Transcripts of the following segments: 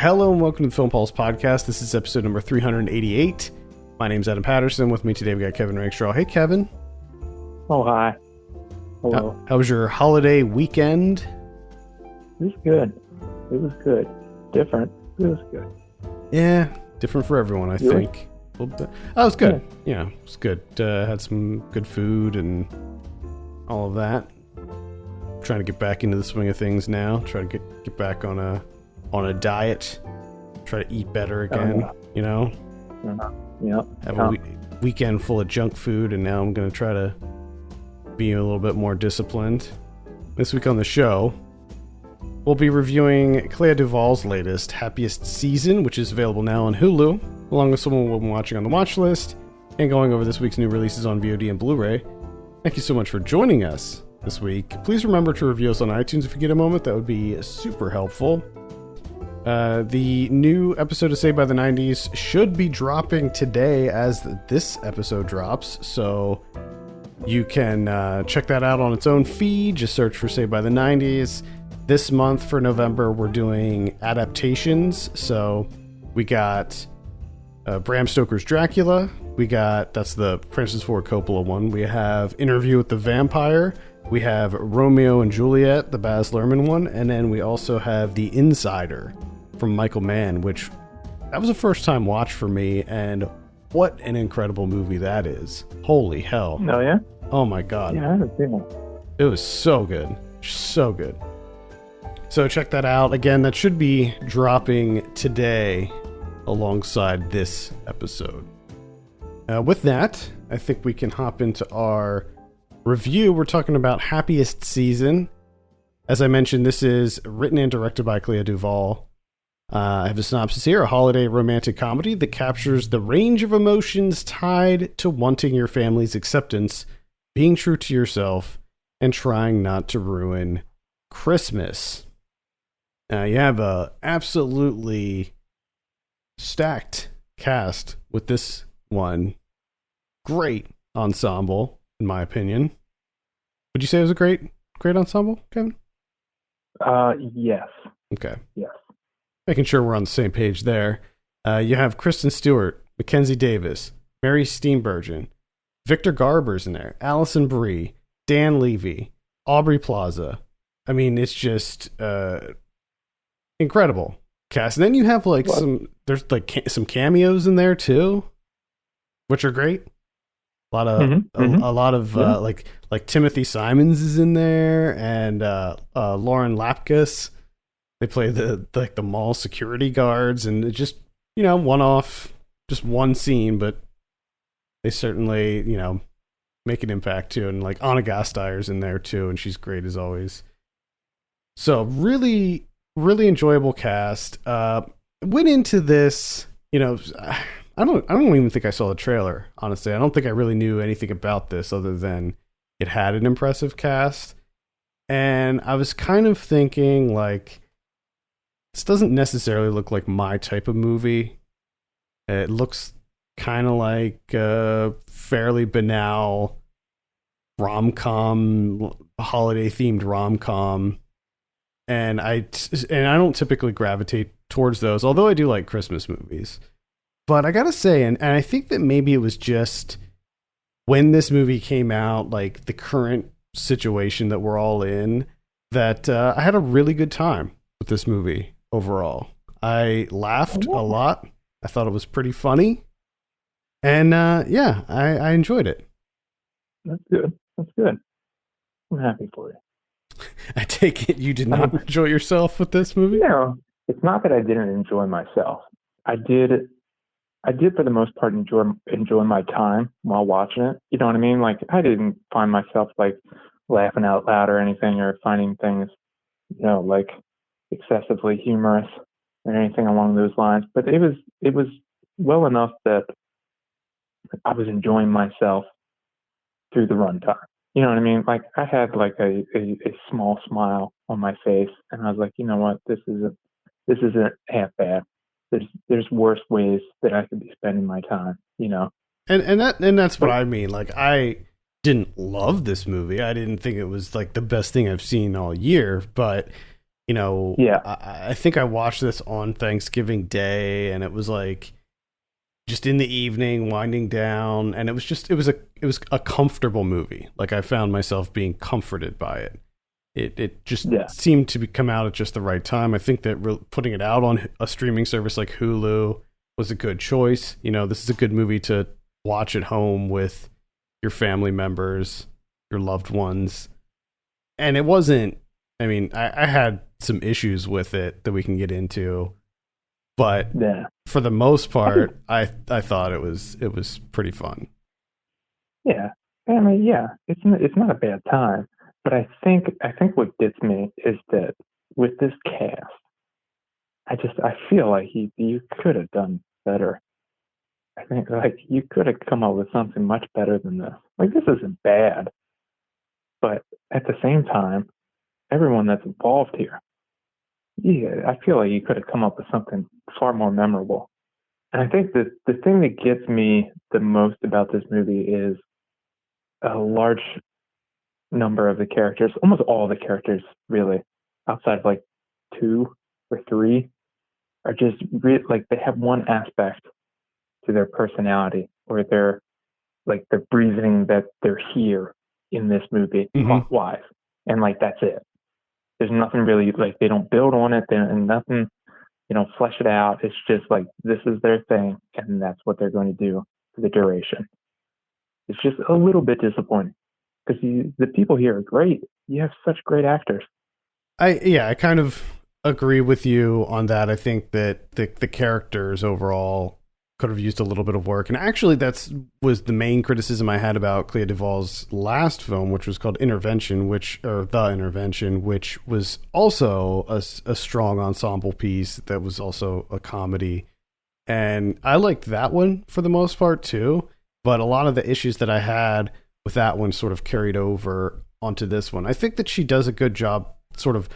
Hello and welcome to the Film Pulse Podcast. This is episode number 388. My name's Adam Patterson. With me today we got Kevin Rakestraw. Hey, Kevin. Oh, hi. Hello. How was your holiday weekend? It was good. It was good. Different. It was good. Yeah, different for everyone, I think. A little bit. Oh, it was good. Yeah, it was good. Had some good food and all of that. Trying to get back into the swing of things now. Try to get back on a diet. Try to eat better again. You know. Yeah. Have a weekend full of junk food, and now I'm going to try to be a little bit more disciplined. This week on the show, we'll be reviewing Clea DuVall's latest Happiest season, which is available now on Hulu, along with someone we'll be watching on the watch list, and going over this week's new releases on VOD and Blu-ray. Thank you so much for joining us this week. Please remember to review us on iTunes if you get a moment. That would be super helpful. The new episode of Saved by the 90s should be dropping today as this episode drops, so you can check that out on its own feed. Just search for Saved by the 90s. This month for November, we're doing adaptations, so we got Bram Stoker's Dracula. That's the Francis Ford Coppola one. We have Interview with the Vampire. We have Romeo and Juliet, the Baz Luhrmann one, and then we also have The Insider from Michael Mann, which that was a first-time watch for me, and what an incredible movie that is. Holy hell. Oh, yeah? Oh, my God. Yeah, I haven't seen it. It was so good. So good. So check that out. Again, that should be dropping today alongside this episode. With that, I think we can hop into our review. We're talking about Happiest season. As I mentioned, this is written and directed by Clea DuVall. I have a synopsis here: a holiday romantic comedy that captures the range of emotions tied to wanting your family's acceptance, being true to yourself, and trying not to ruin Christmas. You have a absolutely stacked cast with this one. Great ensemble, in my opinion. Would you say it was a great ensemble, Kevin? Yes. Okay. Yes. Making sure we're on the same page there. You have Kristen Stewart, Mackenzie Davis, Mary Steenburgen, Victor Garber's in there, Alison Brie, Dan Levy, Aubrey Plaza. I mean, it's just incredible cast. And then you have there's some cameos in there too, which are great. A lot of like Timothy Simons is in there, and Lauren Lapkus. They play the mall security guards, and it's just, one-off, just one scene, but they certainly, make an impact too. And like Anna Gasteyer's in there too, and she's great as always. So really, really enjoyable cast. Went into this, I don't even think I saw the trailer, honestly. I don't think I really knew anything about this other than it had an impressive cast. And I was kind of thinking, like, this doesn't necessarily look like my type of movie. It looks kind of like a fairly banal rom-com, holiday-themed rom-com. And I don't typically gravitate towards those, although I do like Christmas movies. But I gotta say, and I think that maybe it was just when this movie came out, like the current situation that we're all in, that I had a really good time with this movie overall. I laughed a lot. I thought it was pretty funny. And I enjoyed it. That's good. That's good. I'm happy for you. I take it you did not enjoy yourself with this movie? No, it's not that I didn't enjoy myself. I did for the most part enjoy my time while watching it. You know what I mean? Like, I didn't find myself like laughing out loud or anything, or finding things, like excessively humorous or anything along those lines. But it was well enough that I was enjoying myself through the runtime. You know what I mean? Like, I had like a small smile on my face, and I was like, you know what, this isn't half bad. There's worse ways that I could be spending my time, And that's what I mean. Like, I didn't love this movie. I didn't think it was like the best thing I've seen all year, but Yeah. I think I watched this on Thanksgiving Day, and it was like just in the evening, winding down, and it was a comfortable movie. Like I found myself being comforted by it. It just seemed to come out at just the right time. I think that putting it out on a streaming service like Hulu was a good choice. This is a good movie to watch at home with your family members, your loved ones. And it wasn't, I had some issues with it that we can get into, but for the most part, I thought it was pretty fun. Yeah. It's not a bad time, but I think what gets me is that with this cast, I feel like you could have done better. I think like you could have come up with something much better than this. Like this isn't bad, but at the same time, everyone that's involved here, I feel like you could have come up with something far more memorable. And I think that the thing that gets me the most about this movie is a large number of the characters, almost all the characters really, outside of like 2 or 3, are just like they have one aspect to their personality, or their breathing that they're here in this movie plot-wise, and like that's it. There's nothing really, like they don't build on it, and nothing, flesh it out. It's just like this is their thing, and that's what they're going to do for the duration. It's just a little bit disappointing because the people here are great. You have such great actors. I kind of agree with you on that. I think that the characters overall could have used a little bit of work. And actually was the main criticism I had about Clea DuVall's last film, which was called The Intervention, which was also a strong ensemble piece that was also a comedy. And I liked that one for the most part too, but a lot of the issues that I had with that one sort of carried over onto this one. I think that she does a good job sort of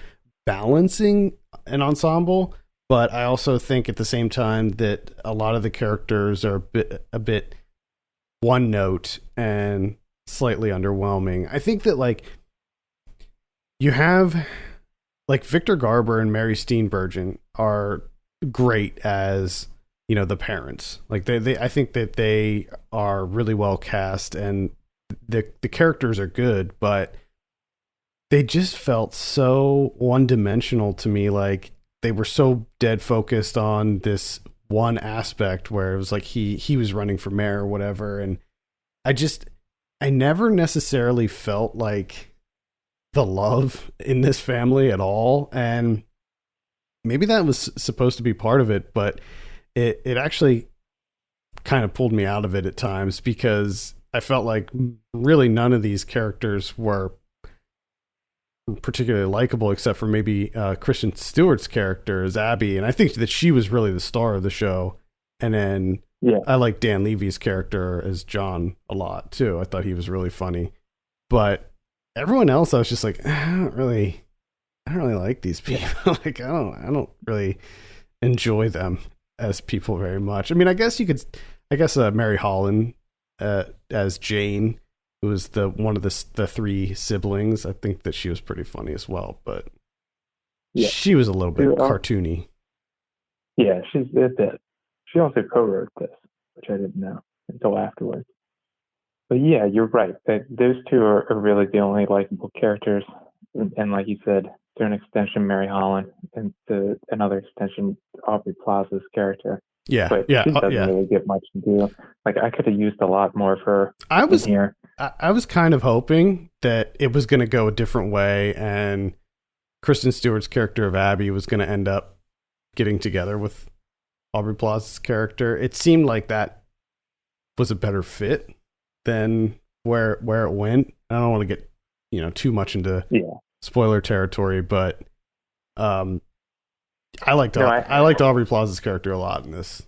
balancing an ensemble, but I also think at the same time that a lot of the characters are a bit one note and slightly underwhelming. I think that like you have like Victor Garber and Mary Steenburgen are great as, the parents. Like I think that they are really well cast and the characters are good, but they just felt so one-dimensional to me. Like they were so dead focused on this one aspect where it was like he was running for mayor or whatever. And I never necessarily felt like the love in this family at all. And maybe that was supposed to be part of it, but it actually kind of pulled me out of it at times because I felt like really none of these characters were particularly likable except for maybe Kristen Stewart's character as Abby, and I think that she was really the star of the show. And then I like Dan Levy's character as John a lot too. I thought he was really funny, but everyone else I was just like, I don't really like these people. Like I don't really enjoy them as people very much. I mean, I guess Mary Holland as Jane, who was one of the 3 siblings. I think that she was pretty funny as well, but she was a little bit cartoony. Yeah, she's a bit. She also co-wrote this, which I didn't know until afterwards. But yeah, you're right. That those 2 are really the only likable characters. And like you said, to an extension, Mary Holland, and to another extension, Aubrey Plaza's character. Yeah, but she doesn't really get much to do. Like I could have used a lot more of her. I was kind of hoping that it was going to go a different way, and Kristen Stewart's character of Abby was going to end up getting together with Aubrey Plaza's character. It seemed like that was a better fit than where it went. I don't want to get too much into spoiler territory, but I liked Aubrey Plaza's character a lot in this.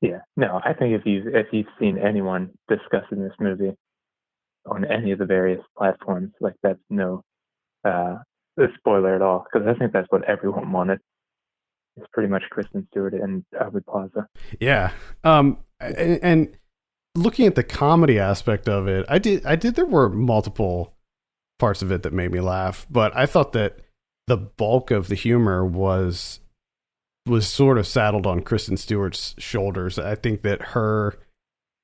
Yeah, no, I think if you've seen anyone discussing this movie on any of the various platforms, like that's no spoiler at all, because I think that's what everyone wanted. It's pretty much Kristen Stewart and Aubrey Plaza. Yeah, and looking at the comedy aspect of it, I did. There were multiple parts of it that made me laugh, but I thought that the bulk of the humor was sort of saddled on Kristen Stewart's shoulders. I think that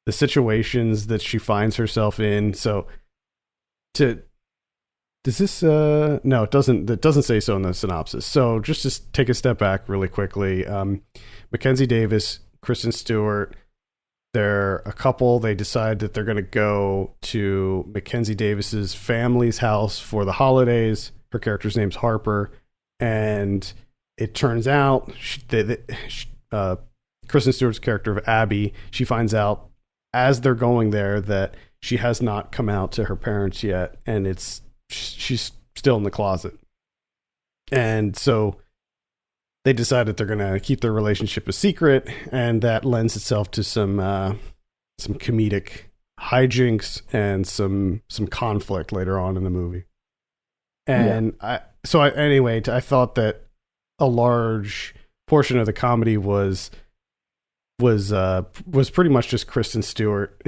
the situations that she finds herself in. So does this no, it doesn't say so in the synopsis. So just to take a step back really quickly, Mackenzie Davis, Kristen Stewart, they're a couple. They decide that they're going to go to Mackenzie Davis's family's house for the holidays. Her character's name's Harper, and it turns out Kristen Stewart's character of Abby, she finds out as they're going there that she has not come out to her parents yet, and she's still in the closet. And so they decide that they're going to keep their relationship a secret, and that lends itself to some comedic hijinks and some conflict later on in the movie. And I thought that a large portion of the comedy was pretty much just Kristen Stewart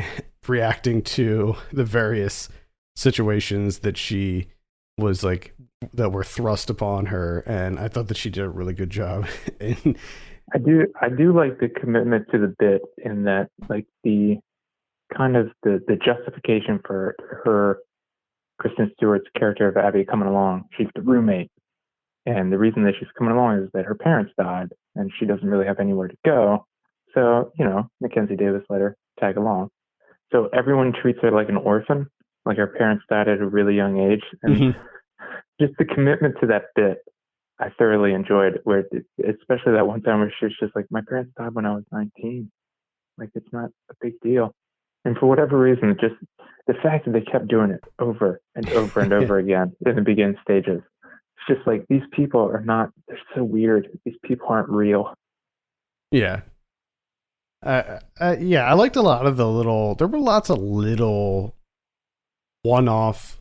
reacting to the various situations that she was like that were thrust upon her, and I thought that she did a really good job. And I do like the commitment to the bit, in that, like, the kind of the justification for her, Kristen Stewart's character of Abby, coming along. She's the roommate, and the reason that she's coming along is that her parents died and she doesn't really have anywhere to go. So, Mackenzie Davis let her tag along. So everyone treats her like an orphan, like her parents died at a really young age. And just the commitment to that bit, I thoroughly enjoyed, where especially that one time where she was just like, my parents died when I was 19. Like, it's not a big deal. And for whatever reason, just the fact that they kept doing it over and over and over again in the beginning stages, it's just like, these people they're so weird. These people aren't real. Yeah. I liked a lot of there were lots of little one-off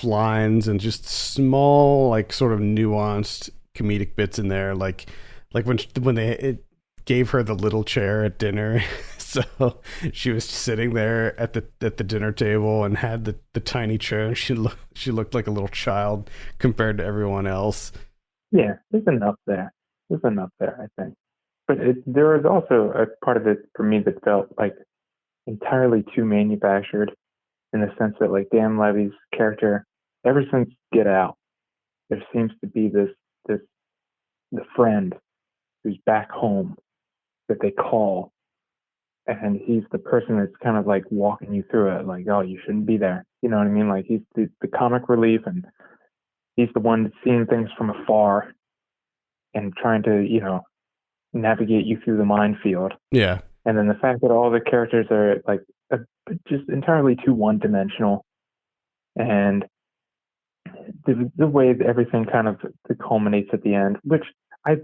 lines and just small, like, sort of nuanced comedic bits in there. Like when they gave her the little chair at dinner. So she was sitting there at the dinner table and had the tiny chair, and she looked like a little child compared to everyone else. Yeah, there's enough there. I think. But there was also a part of it for me that felt like entirely too manufactured, in the sense that, like, Dan Levy's character, ever since Get Out, there seems to be the friend who's back home that they call, and he's the person that's kind of like walking you through it, like, oh, you shouldn't be there. You know what I mean? Like, he's the comic relief, and he's the one that's seeing things from afar and trying to, navigate you through the minefield. Yeah. And then the fact that all the characters are like just entirely too one-dimensional, and the way that everything kind of culminates at the end, which I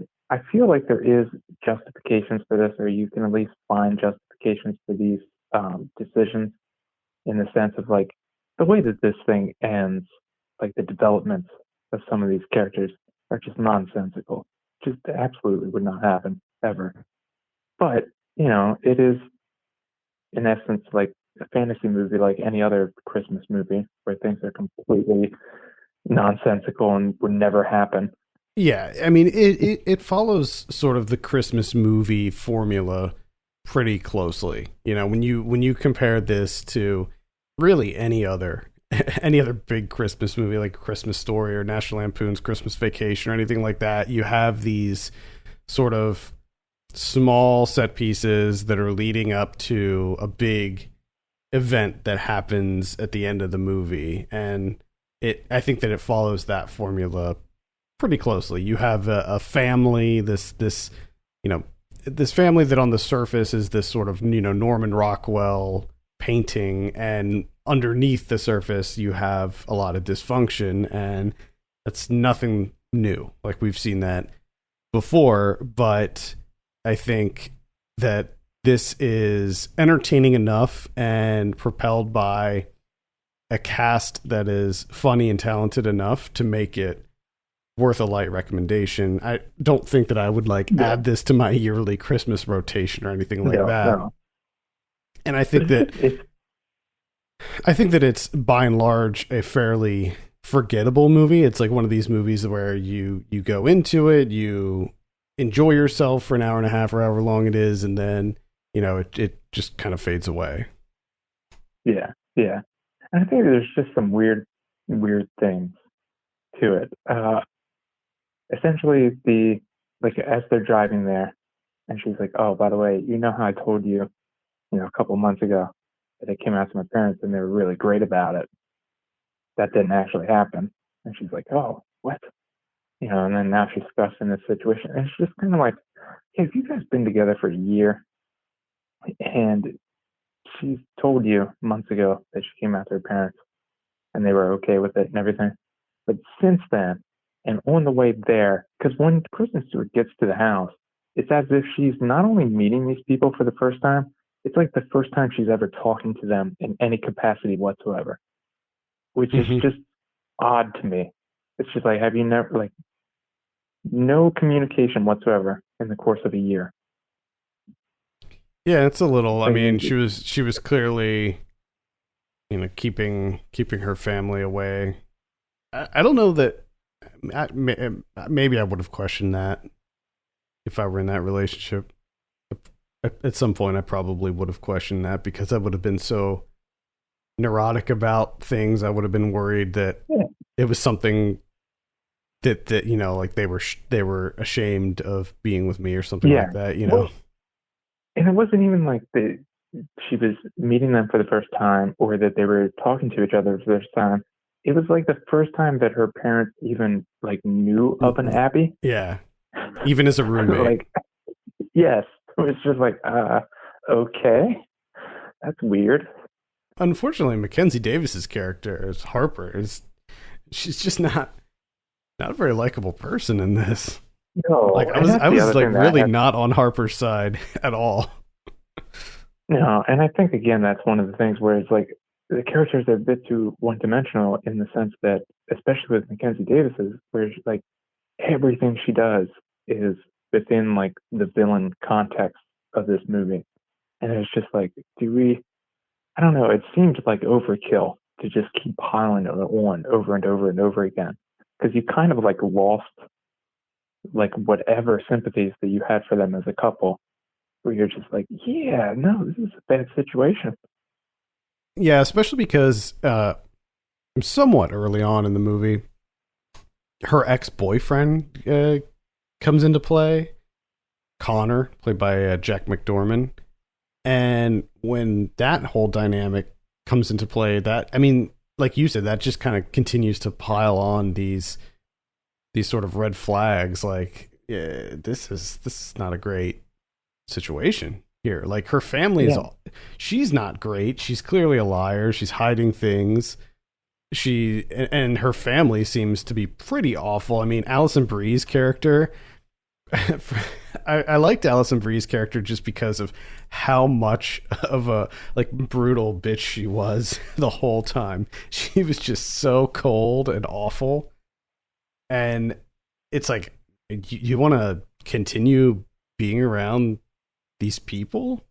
feel like there is justifications for this, or you can at least find justifications for these decisions, in the sense of, like, the way that this thing ends, like the developments of some of these characters are just nonsensical. Just absolutely would not happen ever. But, it is, in essence, like a fantasy movie, like any other Christmas movie, where things are completely nonsensical and would never happen. Yeah, I mean, it follows sort of the Christmas movie formula pretty closely. When you compare this to really any other big Christmas movie, like Christmas Story or National Lampoon's Christmas Vacation or anything like that, you have these sort of small set pieces that are leading up to a big event that happens at the end of the movie, and I think that it follows that formula pretty closely. You have a family, this family that on the surface is this sort of Norman Rockwell painting, and underneath the surface you have a lot of dysfunction, and that's nothing new. Like, we've seen that before, but I think that this is entertaining enough and propelled by a cast that is funny and talented enough to make it worth a light recommendation. I don't think that I would add this to my yearly Christmas rotation or anything like that. No. And I think that it's by and large a fairly forgettable movie. It's like one of these movies where you go into it, you enjoy yourself for an hour and a half or however long it is, and then it just kind of fades away. Yeah, yeah. And I think there's just some weird things to it. Essentially, as they're driving there, and she's like, "Oh, by the way, you know how I told you, a couple months ago that I came out to my parents and they were really great about it. That didn't actually happen." And she's like, "Oh, what?" And then now she's stuck in this situation. And it's just kind of like, hey, if you guys been together for a year and she told you months ago that she came out to her parents and they were okay with it and everything. But since then, and on the way there, because when Kristen Stewart gets to the house, it's as if she's not only meeting these people for the first time, it's like the first time she's ever talking to them in any capacity whatsoever, which is just odd to me. It's just like, have you never, like, no communication whatsoever in the course of a year? Yeah, it's a little. I mean, she was clearly, keeping her family away. I don't know that. Maybe I would have questioned that if I were in that relationship. At some point, I probably would have questioned that because I would have been so neurotic about things. I would have been worried that it was something that like they were ashamed of being with me or something like that. Well, and it wasn't even like she was meeting them for the first time or that they were talking to each other for the first time. It was like the first time that her parents even like knew of an Abby. Yeah. Even as a roommate. Yes. It was just like, okay. That's weird. Unfortunately, Mackenzie Davis's character as Harper she's just not a very likable person in this. No. Like I was like really not on Harper's side at all. No, and I think again that's one of the things where it's like the characters are a bit too one-dimensional in the sense that, especially with Mackenzie Davis's, where she's like everything she does is within like the villain context of this movie, and it's just like, I don't know, it seemed like overkill to just keep piling it on over and over and over again, because you kind of like lost like whatever sympathies that you had for them as a couple, where you're just like, yeah, no, this is a bad situation. Yeah, especially because somewhat early on in the movie, her ex-boyfriend comes into play, Connor, played by Jack McDormand. And when that whole dynamic comes into play, that, I mean, like you said, that just kind of continues to pile on these sort of red flags. Like, yeah, this is not a great situation here. Like, her family she's not great. She's clearly a liar. She's hiding things. And her family seems to be pretty awful. I mean, Alison Brie's character, I liked Alison Brie's character just because of how much of a like brutal bitch she was the whole time. She was just so cold and awful. And it's like, you want to continue being around these people?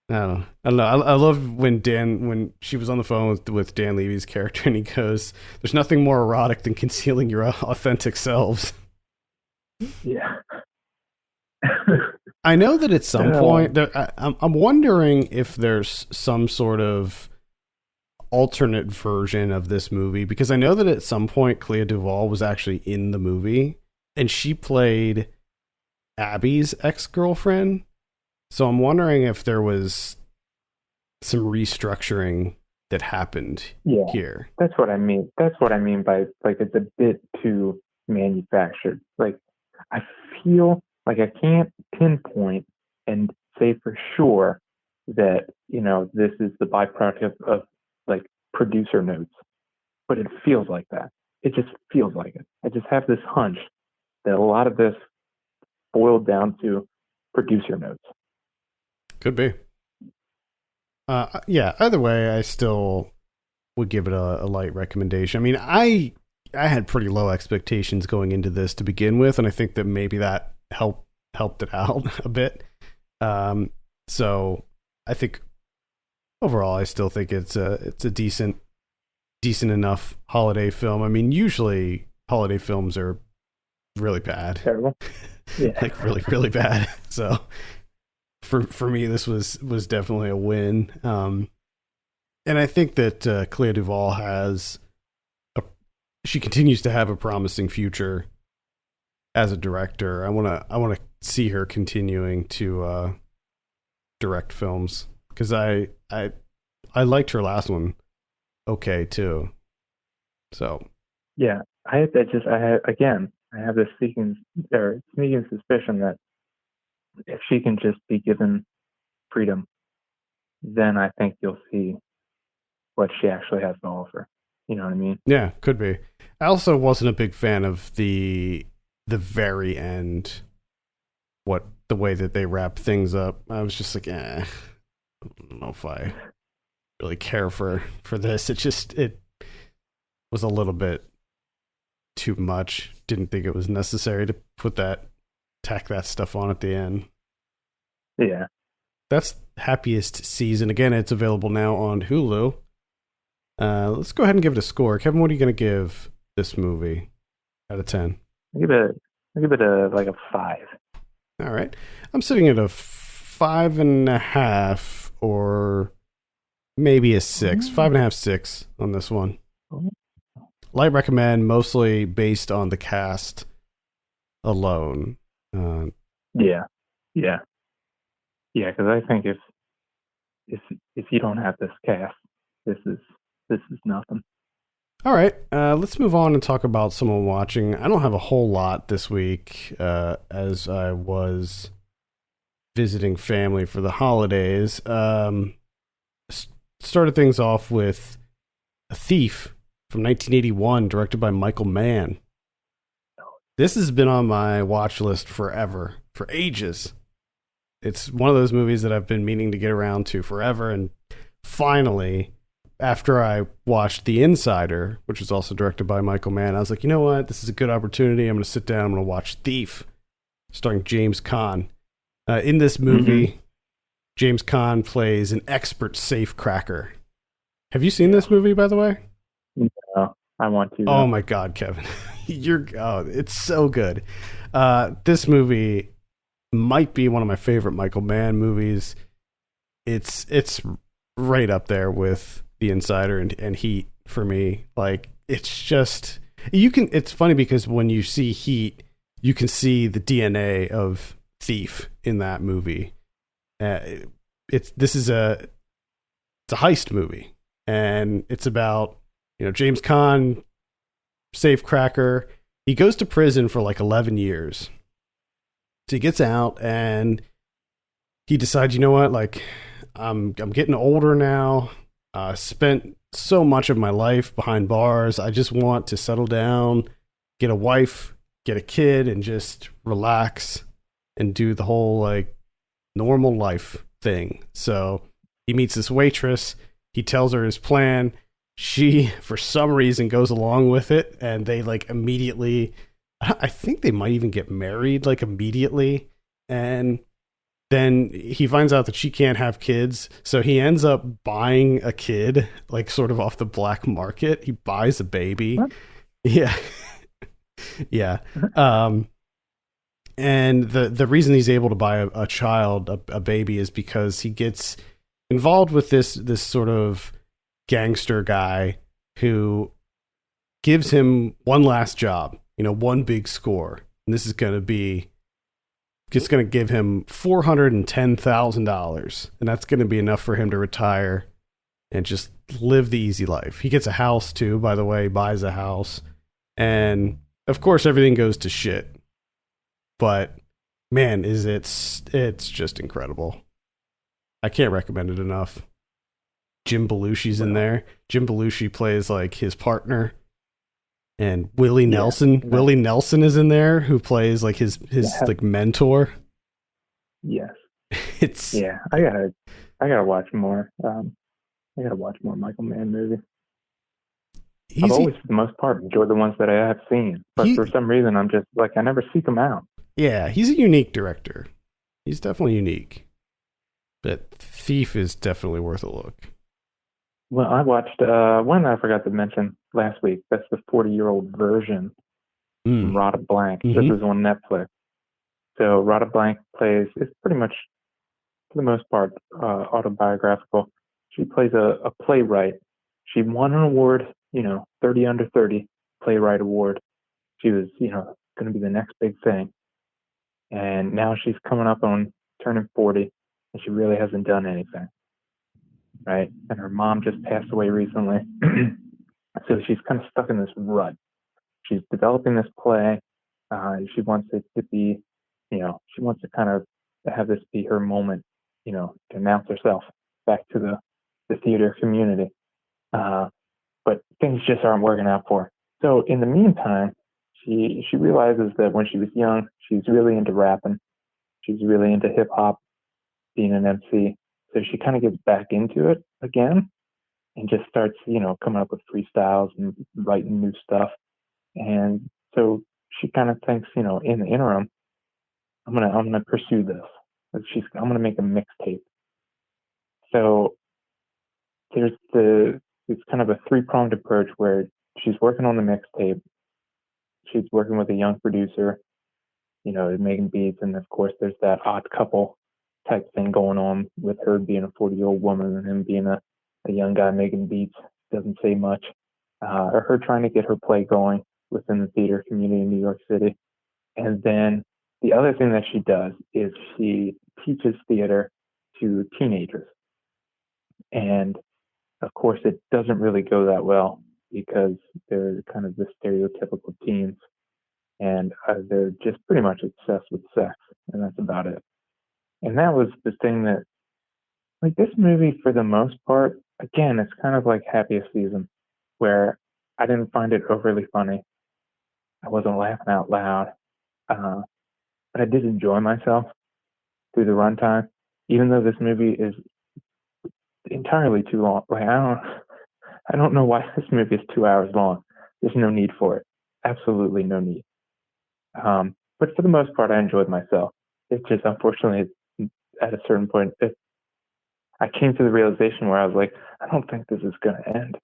I don't know. I love when she was on the phone with Dan Levy's character, and he goes, "There's nothing more erotic than concealing your authentic selves." Yeah. I know that at some point, I'm wondering if there's some sort of alternate version of this movie, because I know that at some point Clea DuVall was actually in the movie, and she played Abby's ex-girlfriend. So I'm wondering if there was some restructuring that happened here. That's what I mean. That's what I mean by like it's a bit too manufactured. Like I feel like I can't pinpoint and say for sure that, this is the byproduct of like producer notes, but it feels like that. It just feels like it. I just have this hunch that a lot of this boiled down to producer notes. Could be. Yeah, either way, I still would give it a light recommendation. I mean, I had pretty low expectations going into this to begin with, and I think that maybe that helped it out a bit. So I think overall, I still think it's a decent decent enough holiday film. I mean, usually holiday films are really bad. Terrible. Yeah. Like really, really bad. So for me, this was definitely a win. And I think that Clea DuVall she continues to have a promising future as a director. I want to see her continuing to direct films, because I liked her last one okay too. So Yeah, I have this sneaking suspicion that if she can just be given freedom, then I think you'll see what she actually has to offer. You know what I mean? Yeah, could be. I also wasn't a big fan of the very end, the way that they wrap things up. I was just like, I don't know if I really care for this. It was a little bit too much. Didn't think it was necessary to tack that stuff on at the end. Yeah. That's Happiest season. Again, it's available now on Hulu. Let's go ahead and give it a score. Kevin, what are you going to give this movie out of 10? I'll give it a 5. All right. I'm sitting at a 5.5 or maybe a 6. 5.5, 6 on this one. Light recommend, mostly based on the cast alone. Yeah. Because I think if you don't have this cast, this is nothing. All right, let's move on and talk about someone watching. I don't have a whole lot this week, as I was visiting family for the holidays. Started things off with A Thief from 1981, directed by Michael Mann. This has been on my watch list forever, for ages. It's one of those movies that I've been meaning to get around to forever, and finally, after I watched The Insider, which was also directed by Michael Mann, I was like, you know what? This is a good opportunity. I'm going to sit down. I'm going to watch Thief, starring James Caan. In this movie, James Caan plays an expert safecracker. Have you seen this movie, by the way? No, I want to. Oh my God, Kevin. It's so good. This movie might be one of my favorite Michael Mann movies. It's right up there with The Insider and Heat for me. Like, it's just, it's funny because when you see Heat, you can see the DNA of Thief in that movie. It's a heist movie, and it's about, James Caan, safecracker. He goes to prison for like 11 years. So he gets out and he decides, you know what, like, I'm getting older now. Spent so much of my life behind bars. I just want to settle down, get a wife, get a kid, and just relax and do the whole like normal life thing. So he meets this waitress. He tells her his plan. She, for some reason, goes along with it, and they like immediately, I think they might even get married like immediately. And then he finds out that she can't have kids, so he ends up buying a kid, like sort of off the black market. He buys a baby. What? Yeah. Yeah. And the reason he's able to buy a child, a baby, is because he gets involved with this sort of gangster guy who gives him one last job, one big score. And this is going to be, it's going to give him $410,000. And that's going to be enough for him to retire and just live the easy life. He gets a house too, by the way. He buys a house. And of course, everything goes to shit. But man, it's just incredible. I can't recommend it enough. Jim Belushi's in there. Jim Belushi plays like his partner. And Willie Nelson. Willie Nelson is in there, who plays like his like mentor. Yes. I gotta watch more. I gotta watch more Michael Mann movies. I've always, for the most part, enjoyed the ones that I have seen, but for some reason, I'm just like, I never seek them out. Yeah, he's a unique director. He's definitely unique. But Thief is definitely worth a look. Well, I watched one I forgot to mention last week. That's the 40-year-old version from Mm. Rada Blank. This Mm-hmm. is on Netflix. So Rada Blank plays, it's pretty much, for the most part, autobiographical. She plays a playwright. She won an award, 30 under 30 playwright award. She was, going to be the next big thing. And now she's coming up on turning 40, and she really hasn't done anything, right? And her mom just passed away recently. So she's kind of stuck in this rut. She's developing this play. She wants it to be, she wants to kind of have this be her moment, to announce herself back to the theater community. But things just aren't working out for her. So in the meantime, she realizes that when she was young, she's really into rapping. She's really into hip hop, being an MC. So she kind of gets back into it again and just starts, coming up with freestyles and writing new stuff. And so she kind of thinks, in the interim, I'm gonna pursue this. I'm gonna make a mixtape. So there's it's kind of a three-pronged approach where she's working on the mixtape. She's working with a young producer, making beats, and of course there's that odd couple type thing going on with her being a 40-year-old woman and him being a young guy making beats. Doesn't say much. Or her trying to get her play going within the theater community in New York City. And then the other thing that she does is she teaches theater to teenagers. And of course, it doesn't really go that well because they're kind of the stereotypical teens and they're just pretty much obsessed with sex. And that's about it. And that was the thing that, like, this movie, for the most part, again, it's kind of like Happiest season, where I didn't find it overly funny. I wasn't laughing out loud. But I did enjoy myself through the runtime, even though this movie is entirely too long. Like I don't know why this movie is 2 hours long. There's no need for it. Absolutely no need. But for the most part, I enjoyed myself. It's just unfortunately at a certain point, I came to the realization where I was like, I don't think this is going to end.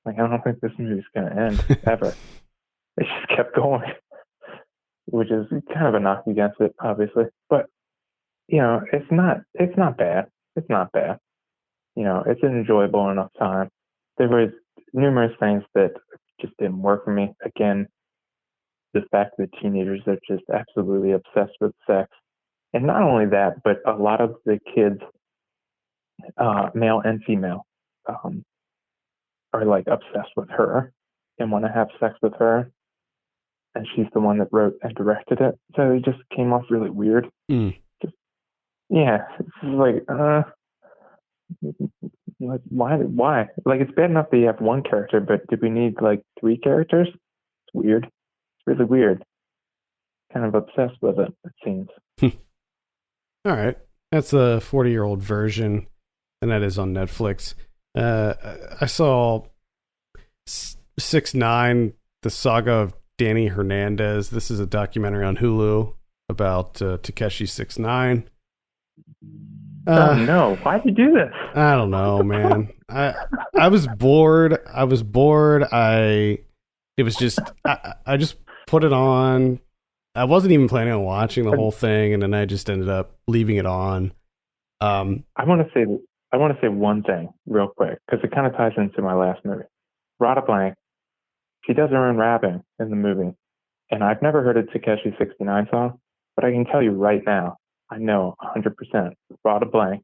Like, I don't think this movie's going to end ever. It just kept going, which is kind of a knock against it, obviously. But it's not bad. It's not bad. It's an enjoyable enough time. There was numerous things that just didn't work for me. Again, the fact that teenagers are just absolutely obsessed with sex. And not only that, but a lot of the kids, male and female, are like obsessed with her and want to have sex with her. And she's the one that wrote and directed it. So it just came off really weird. Mm. Yeah, it's like, why? Like, it's bad enough that you have one character, but do we need like three characters? It's weird. It's really weird. Kind of obsessed with it seems. All right, that's the 40-year-old version, and that is on Netflix. I saw 6ix9ine, the Saga of Danny Hernandez. This is a documentary on Hulu about Takeshi 6ix9ine. Oh no! Why'd you do this? I don't know, man. I was bored. I just put it on. I wasn't even planning on watching the whole thing, and then I just ended up leaving it on. I want to say one thing real quick because it kind of ties into my last movie. Rada Blank. She does her own rapping in the movie, and I've never heard a Takeshi 6ix9ine song, but I can tell you right now, I know 100% Rada Blank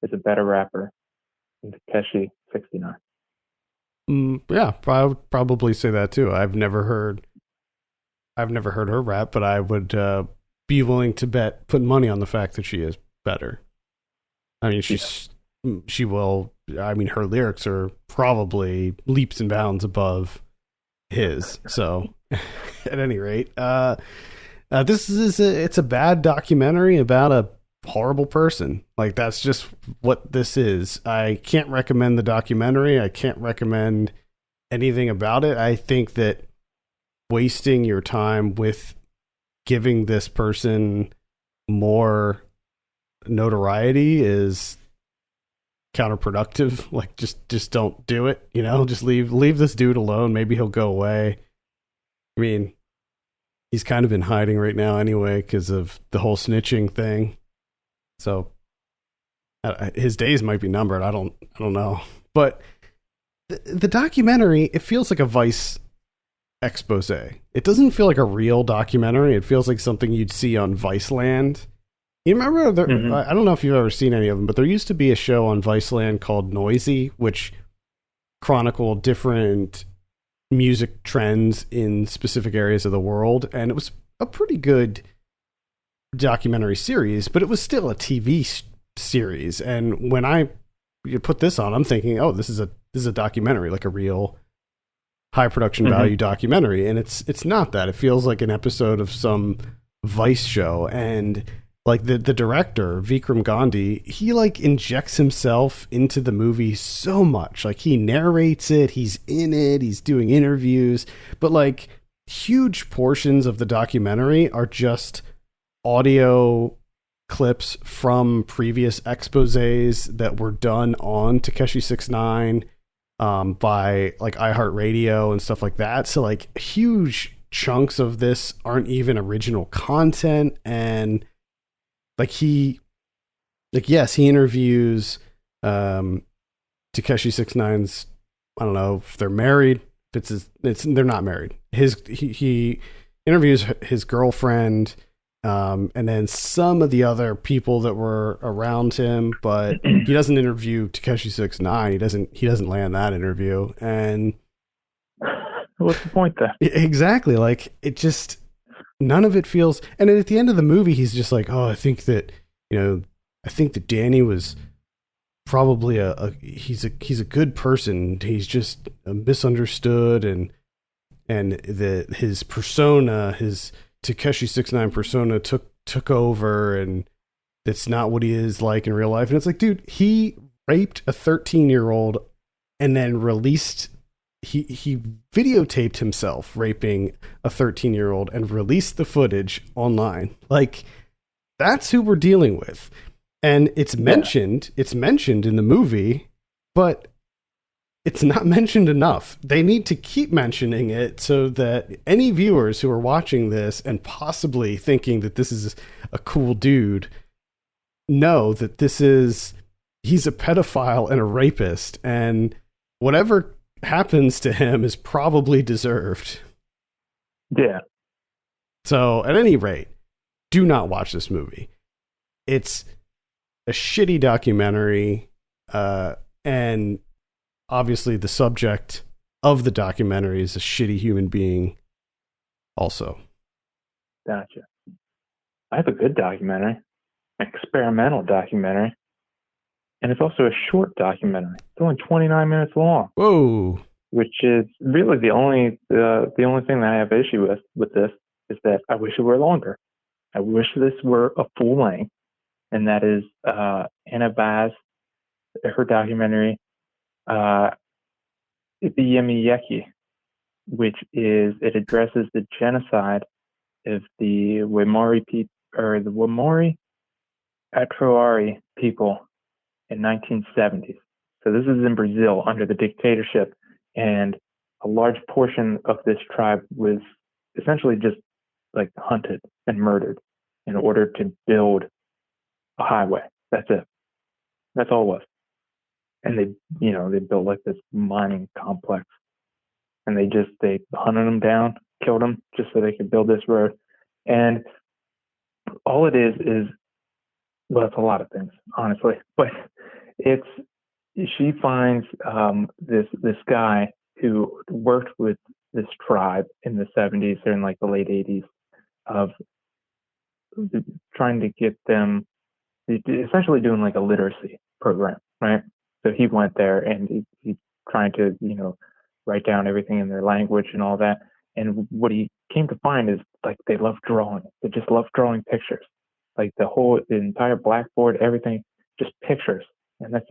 is a better rapper than Takeshi 6ix9ine. Yeah, I would probably say that too. I've never heard her rap, but I would be willing to put money on the fact that she is better. I mean, she will. I mean, her lyrics are probably leaps and bounds above his. So, at any rate, it's a bad documentary about a horrible person. Like, that's just what this is. I can't recommend the documentary. I can't recommend anything about it. I think that wasting your time with giving this person more notoriety is counterproductive. Like just don't do it, you know, just leave this dude alone. Maybe he'll go away. I mean, he's kind of in hiding right now anyway because of the whole snitching thing. So his days might be numbered. I don't know. But the documentary, it feels like a Vice expose. It doesn't feel like a real documentary. It feels like something you'd see on Viceland. You remember, I don't know if you've ever seen any of them, but there used to be a show on Viceland called Noisy, which chronicled different music trends in specific areas of the world. And it was a pretty good documentary series, but it was still a TV series. And when you put this on, I'm thinking, oh, this is a documentary, like a real high production value documentary. And it's not that. It feels like an episode of some Vice show. And like the director, Vikram Gandhi, he like injects himself into the movie so much. Like he narrates it, he's in it, he's doing interviews, but like huge portions of the documentary are just audio clips from previous exposés that were done on Takeshi 6ix9ine by like iHeartRadio and stuff like that. So like huge chunks of this aren't even original content. And yes, he interviews Takeshi 6ix9ine's, I don't know if they're married. They're not married. He interviews his girlfriend, and then some of the other people that were around him, but he doesn't interview Takeshi 6ix9ine. He doesn't land that interview. And what's the point there? Exactly. Like it just, none of it feels. And at the end of the movie, he's just like, oh, I think that Danny was probably he's a good person. He's just misunderstood, and his persona, his Takeshi 6ix9ine persona took over, and it's not what he is like in real life. And it's like, dude, he raped a 13-year-old and then released. He videotaped himself raping a 13-year-old and released the footage online. Like, that's who we're dealing with. And it's mentioned in the movie, but it's not mentioned enough. They need to keep mentioning it so that any viewers who are watching this and possibly thinking that this is a cool dude know that he's a pedophile and a rapist, and whatever happens to him is probably deserved. Yeah. So at any rate, do not watch this movie. It's a shitty documentary, and obviously the subject of the documentary is a shitty human being also. Gotcha. I have a good documentary, an experimental documentary, and it's also a short documentary. It's only 29 minutes long. Whoa. Which is really the only thing that I have issue with this is that I wish it were longer. I wish this were a full length, and that is Anna Baz, her documentary, Apiyemiyekî, which it addresses the genocide of the Wamori people, or the Wamori Atuari people in 1970s. So this is in Brazil under the dictatorship, and a large portion of this tribe was essentially just like hunted and murdered in order to build a highway. That's it. That's all it was. And they built like this mining complex, and they hunted them down, killed them just so they could build this road. And all it is, well, it's a lot of things, honestly, but she finds this guy who worked with this tribe in the 70s or in like the late 80s of trying to get them, essentially doing like a literacy program, right? So he went there and he's trying to, write down everything in their language and all that. And what he came to find is like they love drawing. They just love drawing pictures. Like the entire blackboard, everything, just pictures. And that's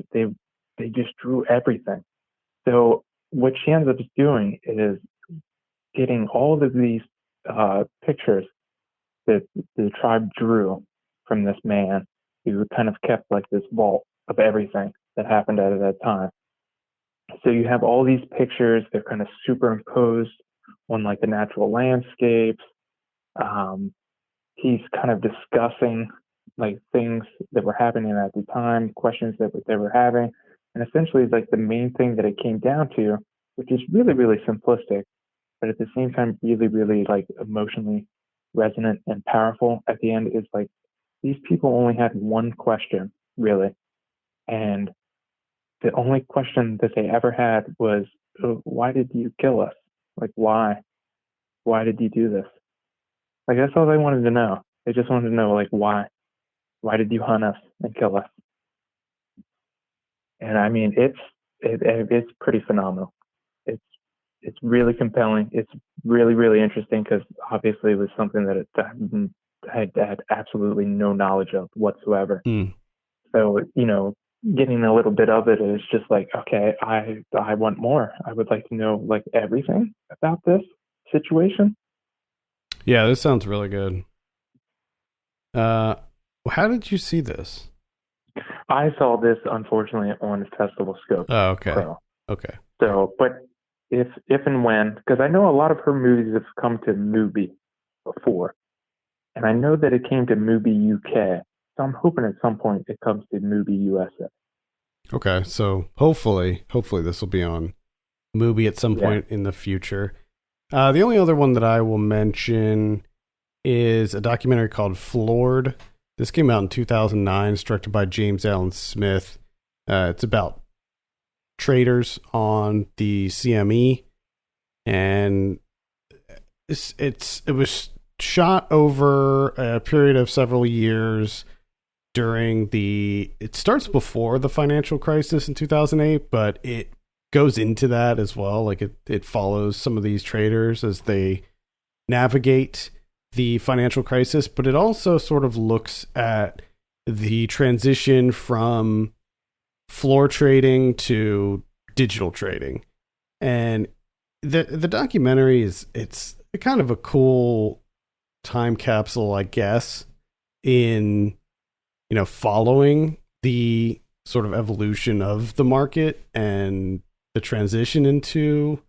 they just drew everything. So what she ends up doing is getting all of these pictures that the tribe drew from this man who kind of kept like this vault of everything. that happened at that time. So you have all these pictures, they're kind of superimposed on like the natural landscapes. He's kind of discussing like things that were happening at the time, questions that they were having. And essentially, like the main thing that it came down to, which is really, really simplistic, but at the same time, really, really like emotionally resonant and powerful at the end, is like these people only had one question, really. And the only question that they ever had was, why did you kill us? Like, why? Why did you do this? Like, that's all they wanted to know. They just wanted to know, like, why? Why did you hunt us and kill us? And I mean, it's pretty phenomenal. It's really compelling. It's really, really interesting because obviously it was something that I had absolutely no knowledge of whatsoever. So, getting a little bit of it is just like, okay, I want more. I would like to know like everything about this situation. Yeah, this sounds really good. How did you see this? I saw this unfortunately on Festival Scope. Oh, okay. Pro. Okay. So, but if and when, because I know a lot of her movies have come to Mubi before, and I know that it came to Mubi UK. So I'm hoping at some point it comes to Mubi USA. Okay, so hopefully this will be on Mubi at some point in the future. The only other one that I will mention is a documentary called Floored. This came out in 2009. It's directed by James Allen Smith. It's about traders on the CME, and it was shot over a period of several years during it starts before the financial crisis in 2008, but it goes into that as well. Like it follows some of these traders as they navigate the financial crisis, but it also sort of looks at the transition from floor trading to digital trading. And the documentary it's kind of a cool time capsule, I guess, in following the sort of evolution of the market and the transition into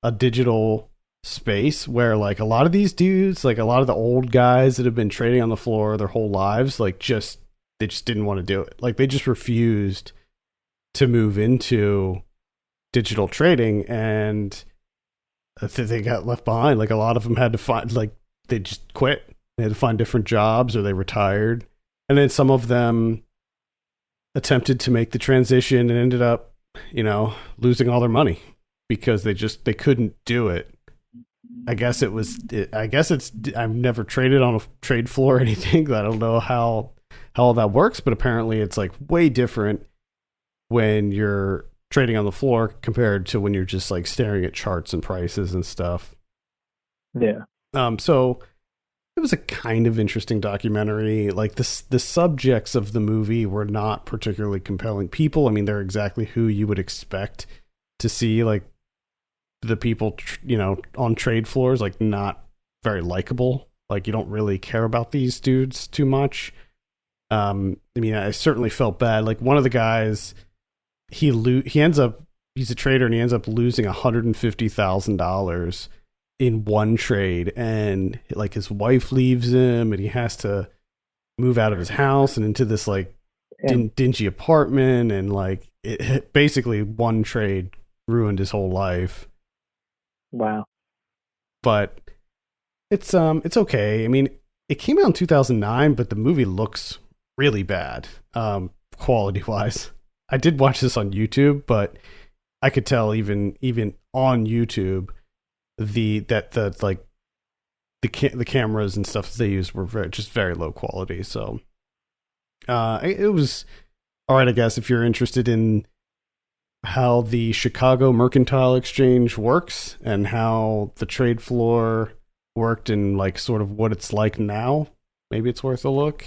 a digital space where like a lot of these dudes, like a lot of the old guys that have been trading on the floor their whole lives, like they just didn't want to do it. Like they just refused to move into digital trading, and they got left behind. Like a lot of them had to find, like they just quit. They had to find different jobs or they retired. And then some of them attempted to make the transition and ended up, losing all their money because they couldn't do it. I've never traded on a trade floor or anything. I don't know how all that works, but apparently it's like way different when you're trading on the floor compared to when you're just like staring at charts and prices and stuff. Yeah. So it was a kind of interesting documentary. Like the subjects of the movie were not particularly compelling people. I mean, they're exactly who you would expect to see, like the people, on trade floors, like not very likable. Like you don't really care about these dudes too much. I mean, I certainly felt bad. Like one of the guys, he's a trader and he ends up losing $150,000 in one trade, and like his wife leaves him and he has to move out of his house and into this like dingy apartment, and like it basically one trade ruined his whole life. Wow. But it's okay. I mean, it came out in 2009, but the movie looks really bad quality wise. I did watch this on YouTube, but I could tell even on YouTube the cameras and stuff that they used were very low quality. So it was all right, I guess, if you're interested in how the Chicago Mercantile Exchange works and how the trade floor worked and like sort of what it's like now. Maybe it's worth a look.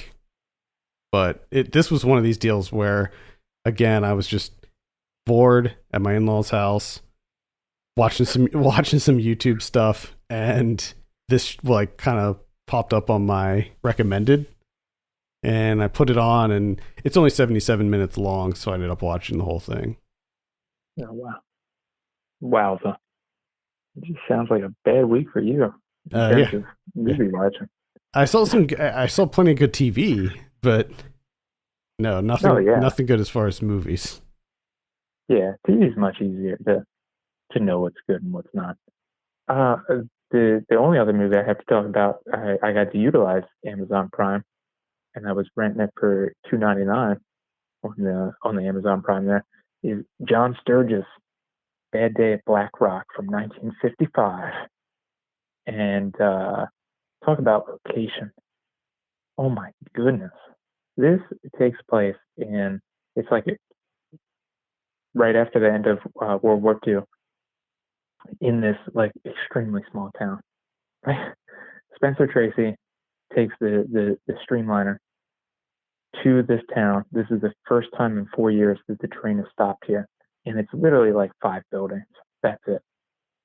But this was one of these deals where, again, I was just bored at my in-laws' house, watching some YouTube stuff, and this like kind of popped up on my recommended. And I put it on, and it's only 77 minutes long, so I ended up watching the whole thing. Oh, wow. Wowza. It just sounds like a bad week for you in terms of movie watching. I saw plenty of good TV, but no, nothing good as far as movies. Yeah, TV is much easier to know what's good and what's not. The only other movie I have to talk about, I got to utilize Amazon Prime, and I was renting it for $2.99 on the Amazon Prime. There is John Sturges' Bad Day at Black Rock from 1955, and talk about location. Oh my goodness, this takes place it's like right after the end of World War II in this like extremely small town. Right? Spencer Tracy takes the Streamliner to this town. This is the first time in 4 years that the train has stopped here. And it's literally like 5 buildings. That's it.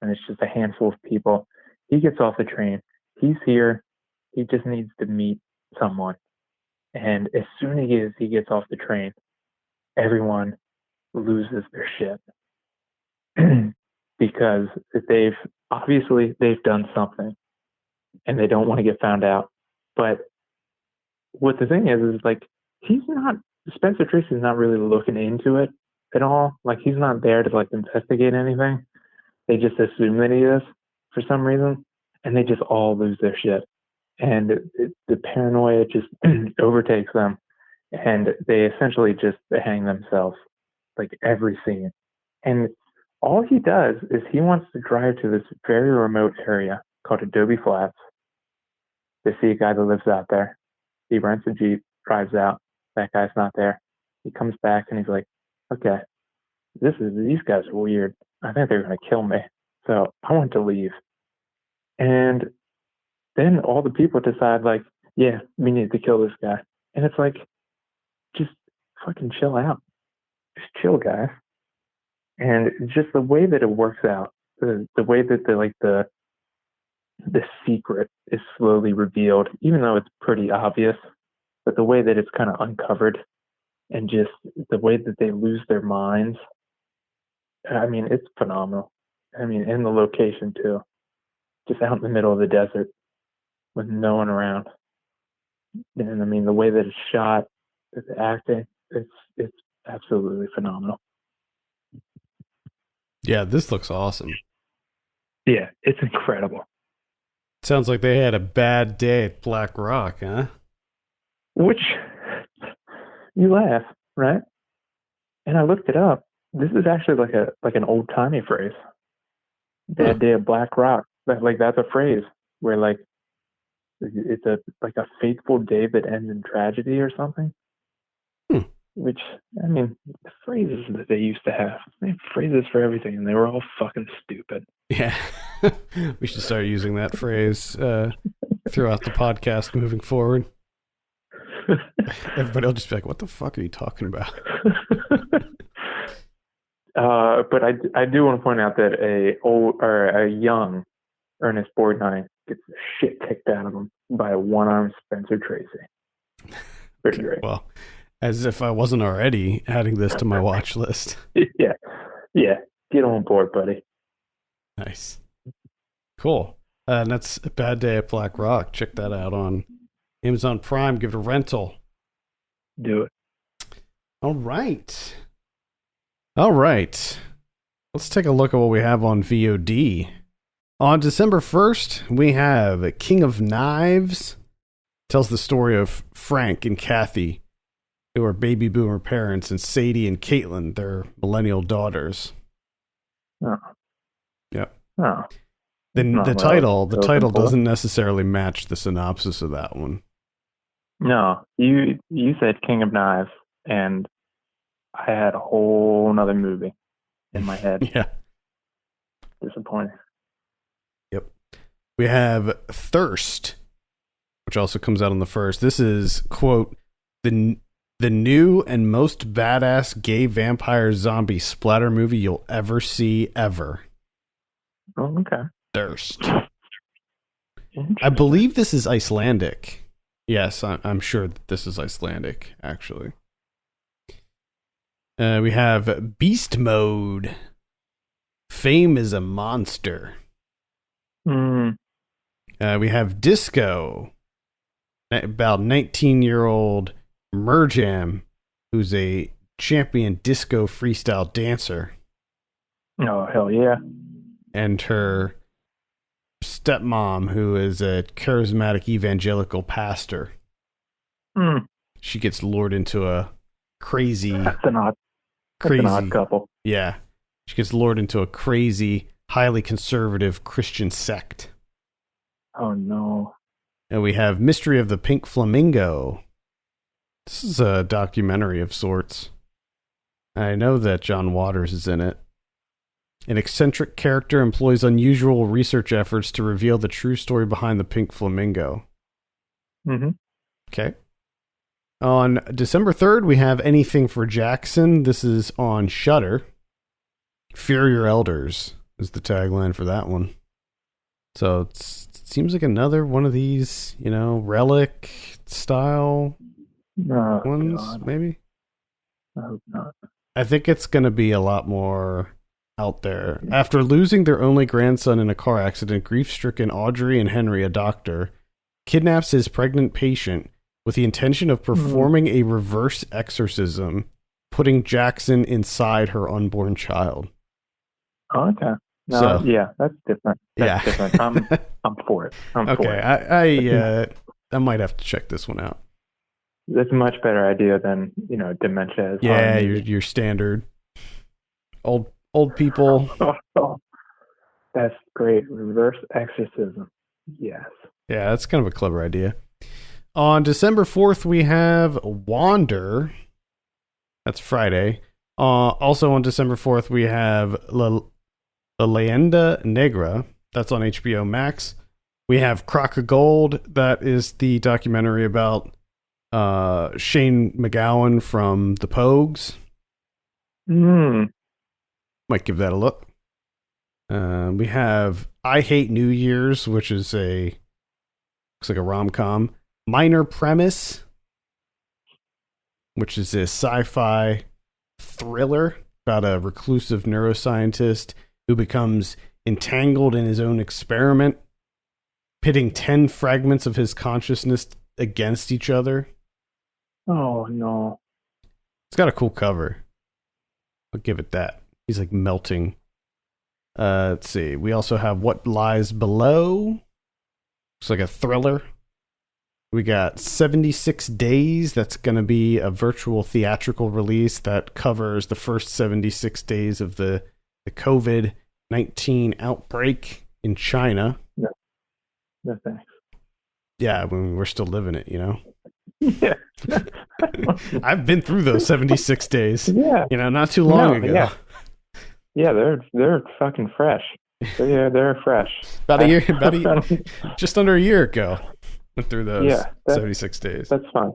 And it's just a handful of people. He gets off the train. He's here. He just needs to meet someone. And as soon as he gets off the train, everyone loses their shit. Because they've done something and they don't want to get found out. But what the thing is like, Spencer Tracy's not really looking into it at all. Like, he's not there to like investigate anything. They just assume that he is for some reason, and they just all lose their shit. And the paranoia just overtakes them, and they essentially just hang themselves like every scene. And all he does is he wants to drive to this very remote area called Adobe Flats to see a guy that lives out there. He rents a Jeep, drives out. That guy's not there. He comes back and he's like, okay, these guys are weird. I think they're going to kill me. So I want to leave. And then all the people decide like, yeah, we need to kill this guy. And it's like, just fucking chill out. Just chill, guys. And just the way that it works out, the way that the secret is slowly revealed, even though it's pretty obvious, but the way that it's kind of uncovered and just the way that they lose their minds, I mean, it's phenomenal. I mean, and the location too, just out in the middle of the desert with no one around. And I mean, the way that it's shot, the acting, it's absolutely phenomenal. Yeah, this looks awesome. Yeah, it's incredible. Sounds like they had a bad day at Black Rock, huh? Which, you laugh, right? And I looked it up. This is actually like an old timey phrase. Bad day at Black Rock. That's a phrase where like it's a fateful day that ends in tragedy or something. Which, I mean, the phrases that they used to have. They had phrases for everything, and they were all fucking stupid. Yeah. We should start using that phrase throughout the podcast moving forward. Everybody will just be like, what the fuck are you talking about? But I do want to point out that a young Ernest Borgnine gets the shit kicked out of him by a one-armed Spencer Tracy. Pretty great. Well, as if I wasn't already adding this to my watch list. Yeah. Get on board, buddy. Nice. Cool. And that's A Bad Day at Black Rock. Check that out on Amazon Prime. Give it a rental. Do it. All right. Let's take a look at what we have on VOD. On December 1st, we have King of Knives. Tells the story of Frank and Kathy, who are baby boomer parents, and Sadie and Caitlin, their millennial daughters. Oh. Yep. Oh. The title doesn't necessarily match the synopsis of that one. No, you said King of Knives, and I had a whole nother movie in my head. Yeah. Disappointing. Yep. We have Thirst, which also comes out on the 1st. This is, quote, the new and most badass gay vampire zombie splatter movie you'll ever see, ever. Oh, okay. Thirst. I believe this is Icelandic. Yes, I'm sure that this is Icelandic, actually. We have Beast Mode. Fame is a monster. Mm. We have Disco. About 19-year-old Merjam, who's a champion disco freestyle dancer. Oh, hell yeah. And her stepmom, who is a charismatic evangelical pastor. Mm. She gets lured into a crazy... That's an odd couple. Yeah. She gets lured into a crazy, highly conservative Christian sect. Oh, no. And we have Mystery of the Pink Flamingo. This is a documentary of sorts. I know that John Waters is in it. An eccentric character employs unusual research efforts to reveal the true story behind the pink flamingo. Mm-hmm. Okay. On December 3rd, we have Anything for Jackson. This is on Shudder. Fear Your Elders is the tagline for that one. So it seems like another one of these, relic style ones, God. maybe? I hope not. I think it's going to be a lot more out there. After losing their only grandson in a car accident, grief-stricken Audrey and Henry, a doctor, kidnaps his pregnant patient with the intention of performing a reverse exorcism, putting Jackson inside her unborn child. Oh, okay. No, yeah, that's different. That's different. I'm for it. Okay, I might have to check this one out. That's a much better idea than dementia. Yeah, your standard old people. Oh, that's great. Reverse exorcism. Yes. Yeah, that's kind of a clever idea. On December 4th, we have Wander. That's Friday. Also on December 4th, we have La Leyenda Negra. That's on HBO Max. We have Crock of Gold. That is the documentary about Shane McGowan from the Pogues. Might give that a look. We have I Hate New Year's, which is looks like a rom-com. Minor Premise, which is a sci-fi thriller about a reclusive neuroscientist who becomes entangled in his own experiment, pitting 10 fragments of his consciousness against each other. Oh, no. It's got a cool cover. I'll give it that. He's like melting. Let's see. We also have What Lies Below. Looks like a thriller. We got 76 Days. That's going to be a virtual theatrical release that covers the first 76 days of the COVID-19 outbreak in China. No thanks. Yeah, we're still living it, Yeah. I've been through those 76 days. Yeah. Not too long ago. Yeah, they're fucking fresh. They're fresh. About a year, just under a year ago. Went through those 76 days. That's fine.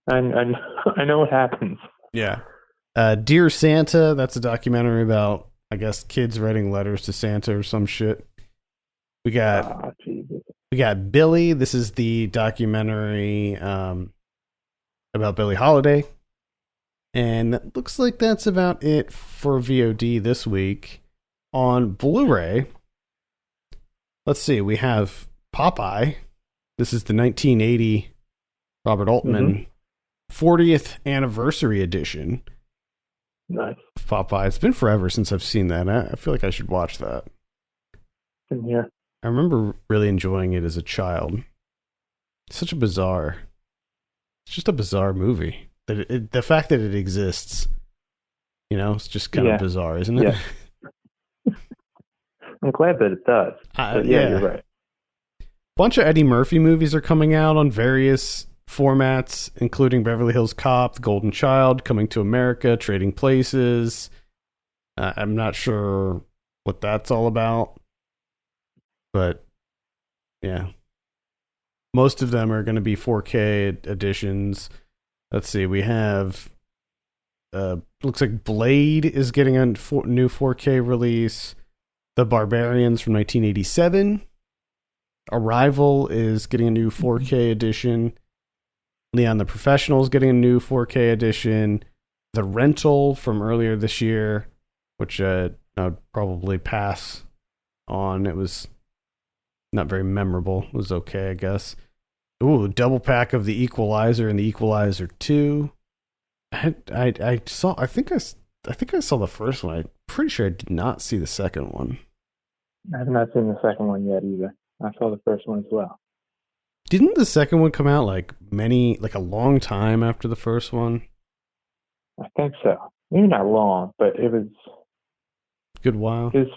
I know what happens. Yeah. Dear Santa, that's a documentary about, I guess, kids writing letters to Santa or some shit. We got Billy. This is the documentary about Billie Holiday. And it looks like that's about it for VOD this week. On Blu-ray, let's see, we have Popeye. This is the 1980 Robert Altman 40th anniversary edition. Nice. Popeye. It's been forever since I've seen that. I feel like I should watch that. In here. I remember really enjoying it as a child. It's just a bizarre movie. The fact that it exists, it's just kind of bizarre, isn't it? Yeah. I'm glad that it does. You're right. Bunch of Eddie Murphy movies are coming out on various formats, including Beverly Hills Cop, The Golden Child, Coming to America, Trading Places. I'm not sure what that's all about, but yeah. Most of them are going to be 4K editions. Let's see, we have looks like Blade is getting a new 4K release. The Barbarians from 1987. Arrival is getting a new 4K edition. Leon the Professional is getting a new 4K edition. The Rental from earlier this year, which I'd probably pass on. It was not very memorable. It was okay, I guess. Ooh, double pack of The Equalizer and The Equalizer 2. I think I saw the first one. I'm pretty sure I did not see the second one. I have not seen the second one yet either. I saw the first one as well. Didn't the second one come out like a long time after the first one? I think so. Maybe not long, but it was good while. It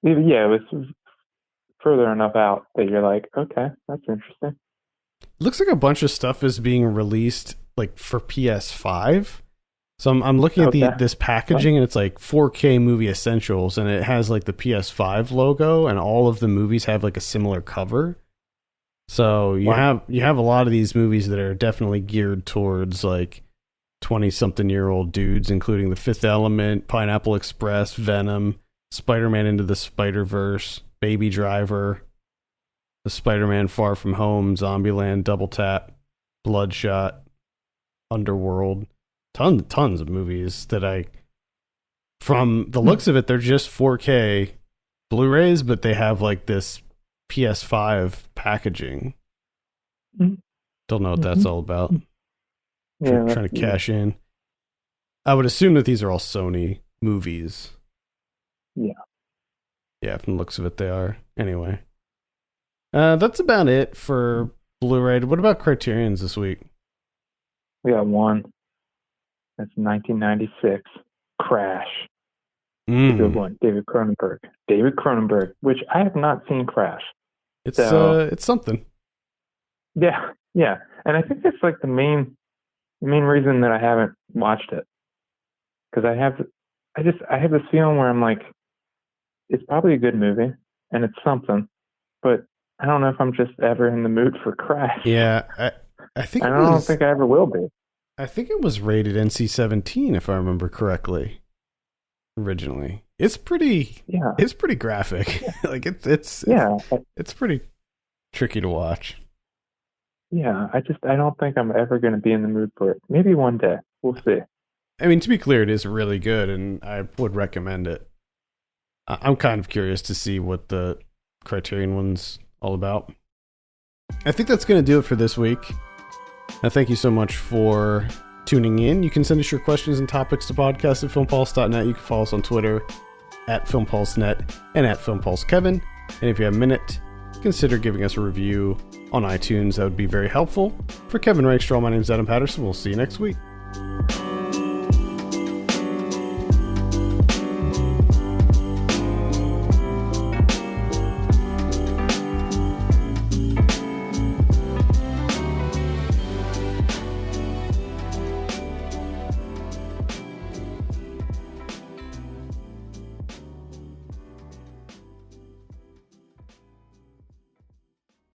was further enough out that you're like, okay, that's interesting. Looks like a bunch of stuff is being released like for PS5. So I'm looking at this packaging, and it's like 4K movie essentials, and it has like the PS5 logo, and all of the movies have like a similar cover. So you have a lot of these movies that are definitely geared towards like 20-something-year-old dudes, including The Fifth Element, Pineapple Express, Venom, Spider-Man Into the Spider-Verse, Baby Driver, The Spider-Man Far From Home, Zombieland, Double Tap, Bloodshot, Underworld. Tons of movies that from the looks of it, they're just 4K Blu-rays, but they have like this PS5 packaging. Don't know what that's all about. Trying to cash in. I would assume that these are all Sony movies. Yeah, from the looks of it, they are. Anyway, that's about it for Blu-ray. What about Criterion's this week? We got one. That's 1996. Crash. Good one. David Cronenberg, which I have not seen Crash. It's something. Yeah. And I think that's like the main reason that I haven't watched it. Because I have this feeling where I'm like, it's probably a good movie and it's something, but I don't know if I'm just ever in the mood for Crash. Yeah, I don't think I ever will be. I think it was rated NC-17 if I remember correctly. Originally, it's pretty graphic. Yeah. Like it's pretty tricky to watch. Yeah, I don't think I'm ever going to be in the mood for it. Maybe one day. We'll see. I mean, to be clear, it is really good, and I would recommend it. I'm kind of curious to see what the Criterion one's all about. I think that's going to do it for this week. Thank you so much for tuning in. You can send us your questions and topics to podcast@filmpulse.net. You can follow us on Twitter @FilmPulseNet and @FilmPulseKevin. And if you have a minute, consider giving us a review on iTunes. That would be very helpful. For Kevin Rakestraw, my name is Adam Patterson. We'll see you next week.